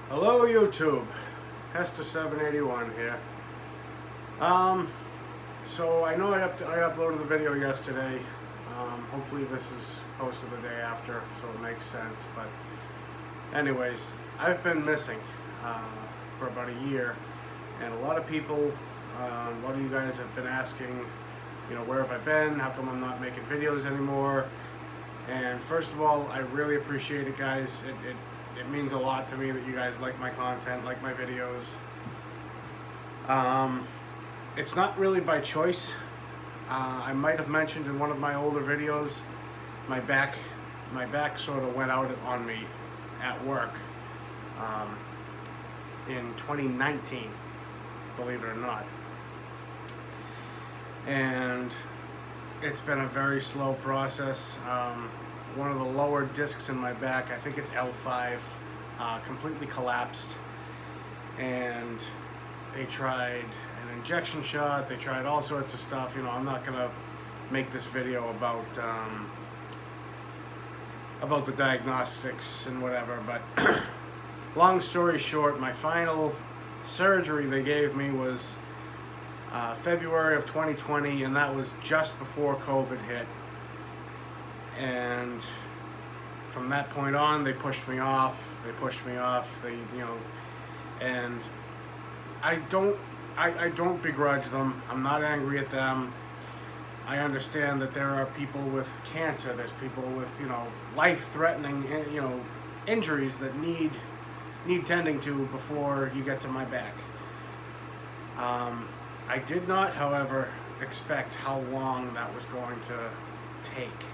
Hello YouTube, Hester781 here. So I know I uploaded the video yesterday. Hopefully this is posted the day after, so it makes sense. But anyways, I've been missing for about a year, and a lot of people, a lot of you guys have been asking, where have I been? How come I'm not making videos anymore? And first of all, I really appreciate it, guys. It means a lot to me that you guys like my content, like my videos. It's not really by choice. I might have mentioned in one of my older videos, my back sort of went out on me at work in 2019, believe it or not. And it's been a very slow process. One of the lower discs in my back, I think it's L5, completely collapsed. And they tried an injection shot, they tried all sorts of stuff. I'm not gonna make this video about the diagnostics and whatever, but long story short, my final surgery they gave me was February of 2020, and that was just before COVID hit. And from that point on, they pushed me off. And I don't begrudge them. I'm not angry at them. I understand that there are people with cancer. There's people with, life-threatening, injuries that need tending to before you get to my back. I did not, however, expect how long that was going to take.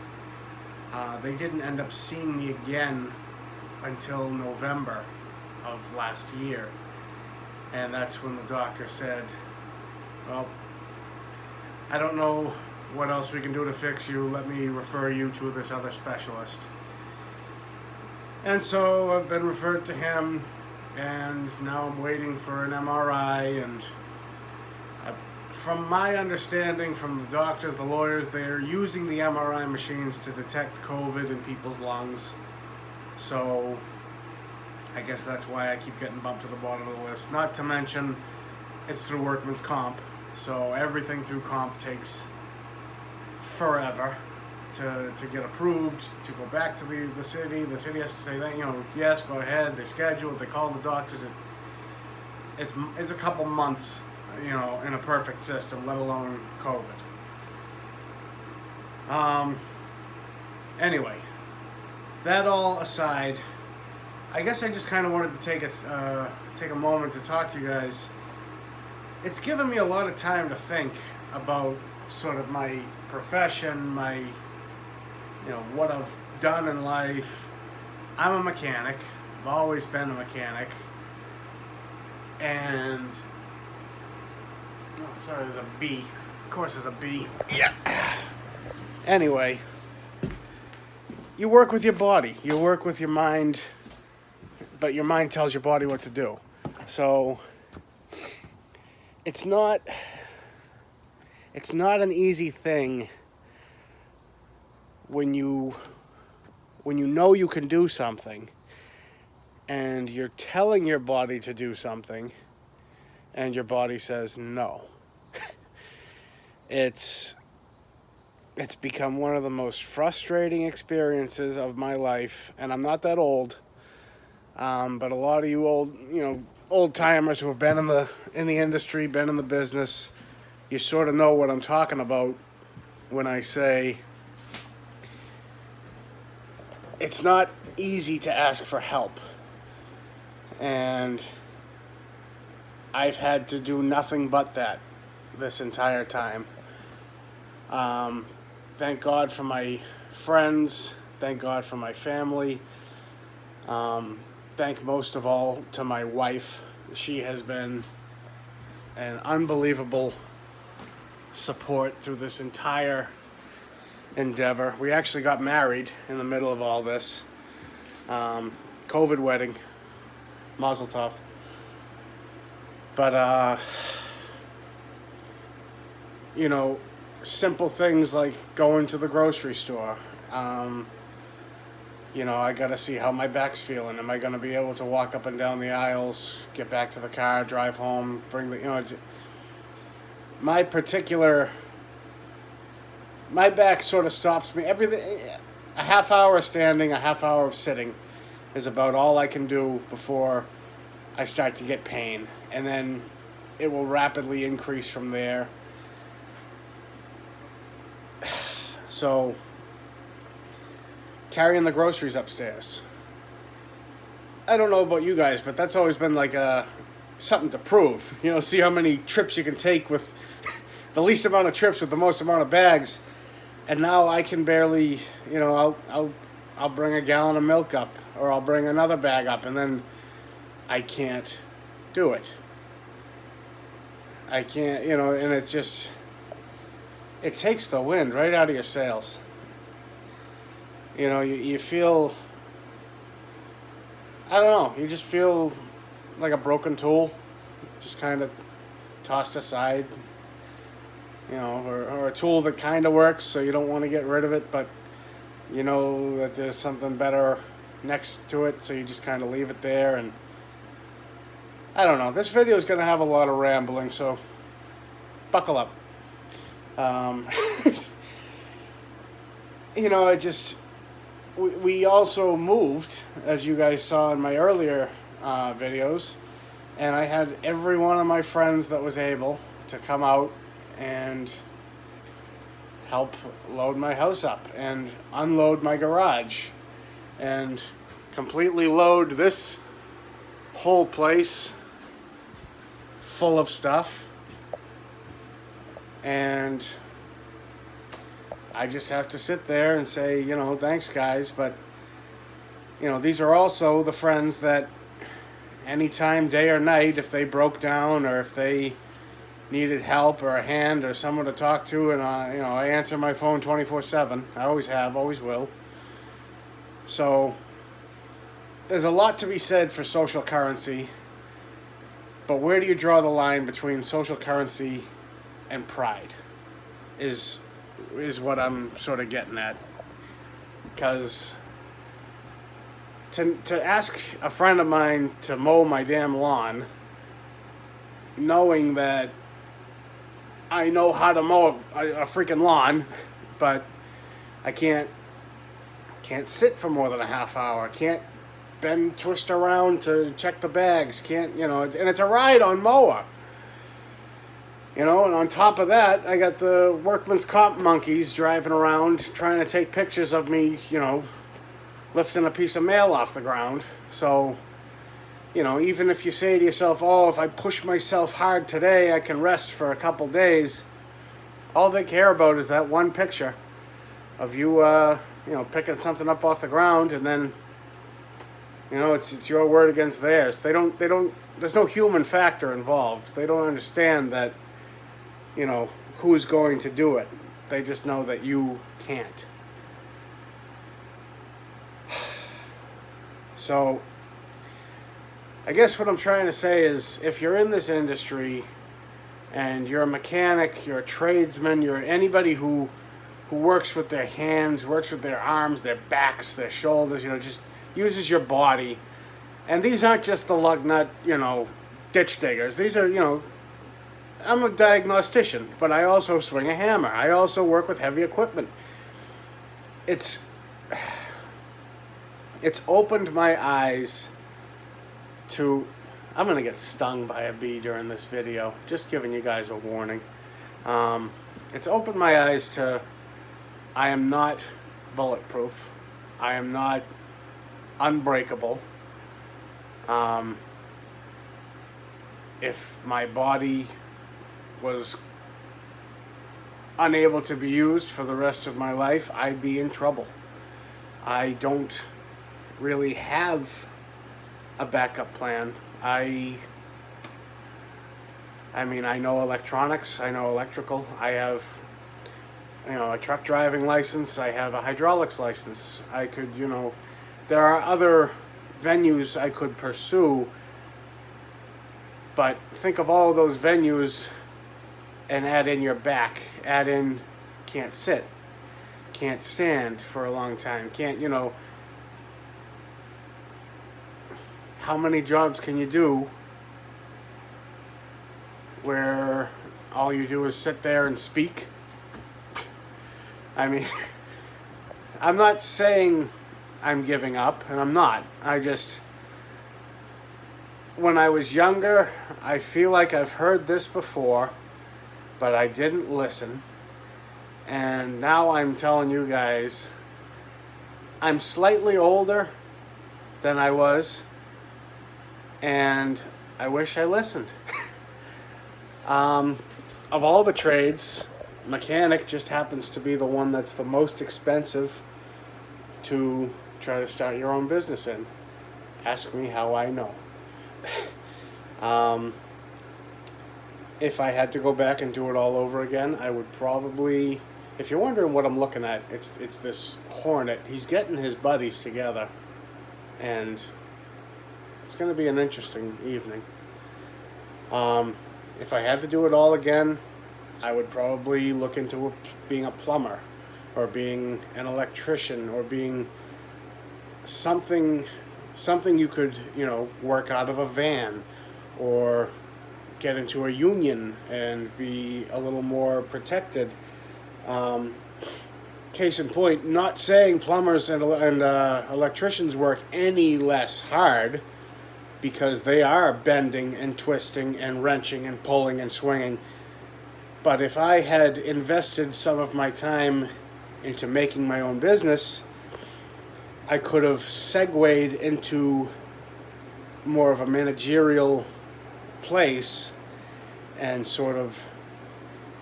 They didn't end up seeing me again until November of last year. And that's when the doctor said, well, I don't know what else we can do to fix you. Let me refer you to this other specialist. And so I've been referred to him, and now I'm waiting for an MRI. And from my understanding from the doctors, the lawyers, they're using the MRI machines to detect COVID in people's lungs. So I guess that's why I keep getting bumped to the bottom of the list. Not to mention, it's through workman's comp. So everything through comp takes forever to get approved, to go back to the city. The city has to say that, yes, go ahead. They schedule it, they call the doctors. It's a couple months, in a perfect system, let alone COVID. Anyway, that all aside, I guess I just kind of wanted to take a moment to talk to you guys. It's given me a lot of time to think about sort of my profession, my, what I've done in life. I'm a mechanic. I've always been a mechanic. And oh, sorry, there's a bee. Of course there's a bee. Yeah. Anyway, you work with your body. You work with your mind, but your mind tells your body what to do. So it's not an easy thing when you know you can do something and you're telling your body to do something and your body says no. It's become one of the most frustrating experiences of my life, and I'm not that old, but a lot of you old timers who have been in the industry, been in the business, you sort of know what I'm talking about when I say it's not easy to ask for help. And I've had to do nothing but that this entire time. Thank God for my friends. Thank God for my family. Thank most of all to my wife. She has been an unbelievable support through this entire endeavor. We actually got married in the middle of all this. COVID wedding. Mazel tov. But, simple things like going to the grocery store, You know, I got to see how my back's feeling. Am I going to be able to walk up and down the aisles, get back to the car, drive home, bring the, you know, it's, my particular, my back sort of stops me. Everything, a half hour of standing, a half hour of sitting is about all I can do before I start to get pain. And then it will rapidly increase from there. So, carrying the groceries upstairs. I don't know about you guys, but that's always been like something to prove. You know, see how many trips you can take with the least amount of trips with the most amount of bags. And now I can barely, you know, I'll bring a gallon of milk up, or I'll bring another bag up, and then I can't do it. I can't, you know, and it's just, it takes the wind right out of your sails. You know, you feel, I don't know, you just feel like a broken tool, just kind of tossed aside, you know, or a tool that kind of works, so you don't want to get rid of it, but you know that there's something better next to it, so you just kind of leave it there. And I don't know, this video is going to have a lot of rambling, so buckle up. You know, we also moved, as you guys saw in my earlier videos, and I had every one of my friends that was able to come out and help load my house up and unload my garage and completely load this whole place full of stuff. And I just have to sit there and say, you know, thanks guys, but you know, these are also the friends that anytime, day or night, if they broke down or if they needed help or a hand or someone to talk to, and you know, I answer my phone 24/7. I always have, always will. So there's a lot to be said for social currency, but where do you draw the line between social currency and pride is what I'm sort of getting at. Because to ask a friend of mine to mow my damn lawn, knowing that I know how to mow a freaking lawn, but I can't sit for more than a half hour. Can't bend, twist around to check the bags. Can't, you know, and it's a ride on mower. You know, and on top of that, I got the workman's comp monkeys driving around trying to take pictures of me, you know, lifting a piece of mail off the ground. So, you know, even if you say to yourself, oh, if I push myself hard today, I can rest for a couple days, all they care about is that one picture of you, you know, picking something up off the ground, and then, you know, it's your word against theirs. They don't, there's no human factor involved. They don't understand that, you know, who's going to do it. They just know that you can't. So, I guess what I'm trying to say is, if you're in this industry and you're a mechanic, you're a tradesman, you're anybody who works with their hands, works with their arms, their backs, their shoulders, you know, just uses your body. And these aren't just the lug nut, you know, ditch diggers. These are, you know, I'm a diagnostician, but I also swing a hammer. I also work with heavy equipment. It's opened my eyes to, I'm going to get stung by a bee during this video, just giving you guys a warning. It's opened my eyes to, I am not bulletproof. I am not unbreakable. If my body was unable to be used for the rest of my life, I'd be in trouble. I don't really have a backup plan. I mean, I know electronics, I know electrical, I have, you know, a truck driving license, I have a hydraulics license. I could, you know, there are other venues I could pursue, but think of all those venues and add in your back, add in can't sit, can't stand for a long time, can't, you know, how many jobs can you do where all you do is sit there and speak? I mean, I'm not saying I'm giving up, and I'm not. When I was younger, I feel like I've heard this before, but I didn't listen. And now I'm telling you guys, I'm slightly older than I was, and I wish I listened. Of all the trades, mechanic just happens to be the one that's the most expensive to try to start your own business in. Ask me how I know. If I had to go back and do it all over again, I would probably, if you're wondering what I'm looking at, it's this Hornet. He's getting his buddies together, and it's going to be an interesting evening. If I had to do it all again, I would probably look into being a plumber, or being an electrician, or being something you could, work out of a van, or get into a union and be a little more protected. Case in point, not saying plumbers and electricians work any less hard, because they are bending and twisting and wrenching and pulling and swinging. But if I had invested some of my time into making my own business, I could have segued into more of a managerial place and sort of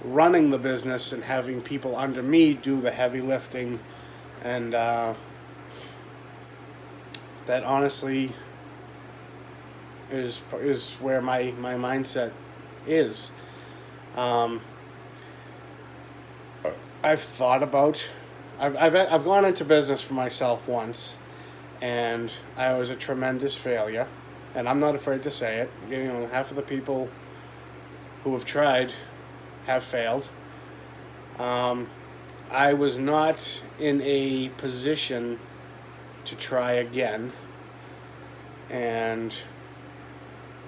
running the business and having people under me do the heavy lifting. And that honestly is where my mindset is. I've thought about, I've gone into business for myself once, and I was a tremendous failure, and I'm not afraid to say it. Half of the people who have tried have failed. I was not in a position to try again, and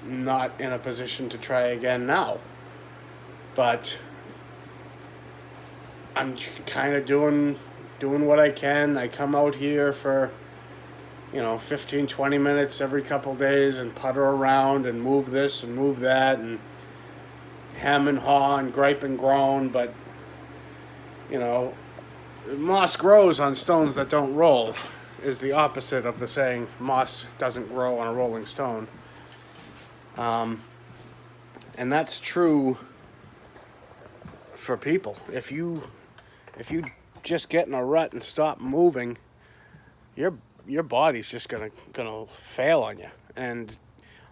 not in a position to try again now. But I'm kind of doing what I can. I come out here for 15, 20 minutes every couple days and putter around and move this and move that and hem and haw and gripe and groan. But moss grows on stones that don't roll is the opposite of the saying moss doesn't grow on a rolling stone. And that's true for people. If you just get in a rut and stop moving, your body's just gonna fail on you. And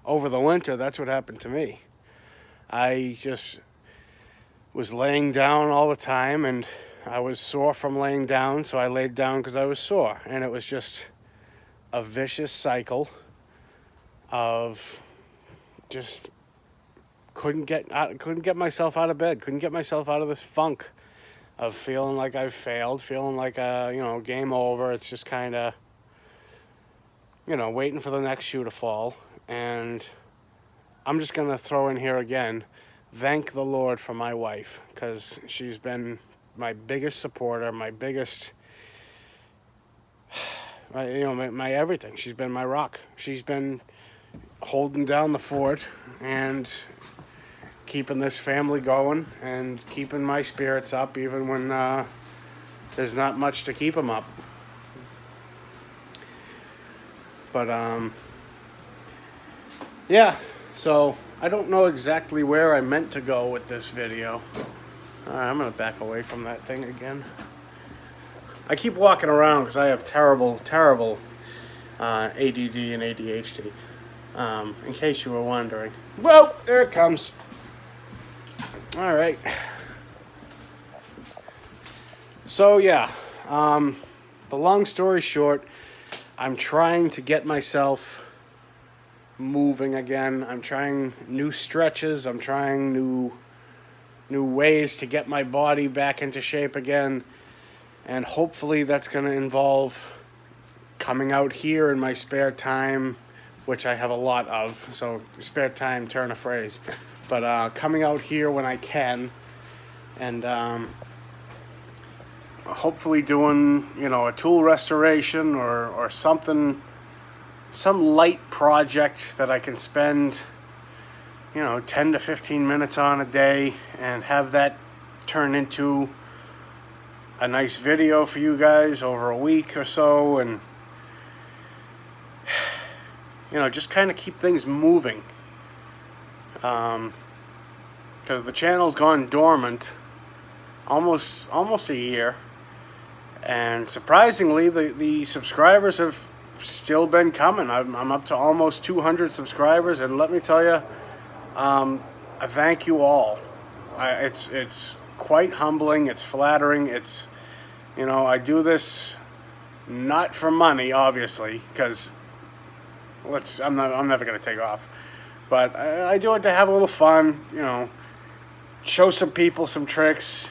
over the winter, that's what happened to me. I just was laying down all the time, and I was sore from laying down, so I laid down because I was sore. And it was just a vicious cycle of just couldn't get myself out of bed, couldn't get myself out of this funk of feeling like I've failed, feeling like game over. It's just kind of waiting for the next shoe to fall. And I'm just gonna throw in here again, thank the Lord for my wife, because she's been my biggest supporter, my biggest my everything. She's been my rock. She's been holding down the fort and keeping this family going and keeping my spirits up even when there's not much to keep them up. But yeah, so I don't know exactly where I meant to go with this video. I'm gonna back away from that thing again. I keep walking around because I have terrible ADD and ADHD. In case you were wondering. Well, there it comes. All right. So yeah, the long story short, I'm trying to get myself moving again. I'm trying new stretches. I'm trying new ways to get my body back into shape again. And hopefully that's going to involve coming out here in my spare time which I have a lot of, so spare time, turn a phrase. But coming out here when I can, and hopefully doing, a tool restoration or something, some light project that I can spend, 10 to 15 minutes on a day and have that turn into a nice video for you guys over a week or so, and just kind of keep things moving, because the channel's gone dormant almost a year, and surprisingly the subscribers have still been coming. I'm up to almost 200 subscribers, and let me tell you, I thank you all. It's quite humbling. It's flattering. It's, I do this not for money, obviously, because I'm never gonna take off, but I do it to have a little fun. Show some people some tricks,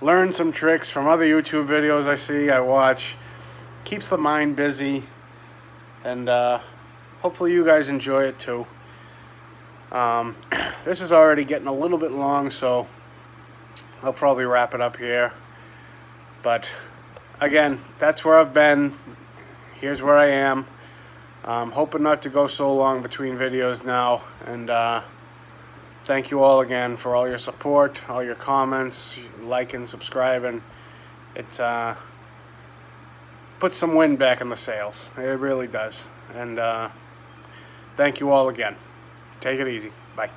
learn some tricks from other YouTube videos I watch. Keeps the mind busy, and hopefully you guys enjoy it too. This is already getting a little bit long, so I'll probably wrap it up here. But again, that's where I've been. Here's where I am. Hoping not to go so long between videos now, and thank you all again for all your support, all your comments, liking, subscribing. It puts some wind back in the sails. It really does. And thank you all again. Take it easy. Bye.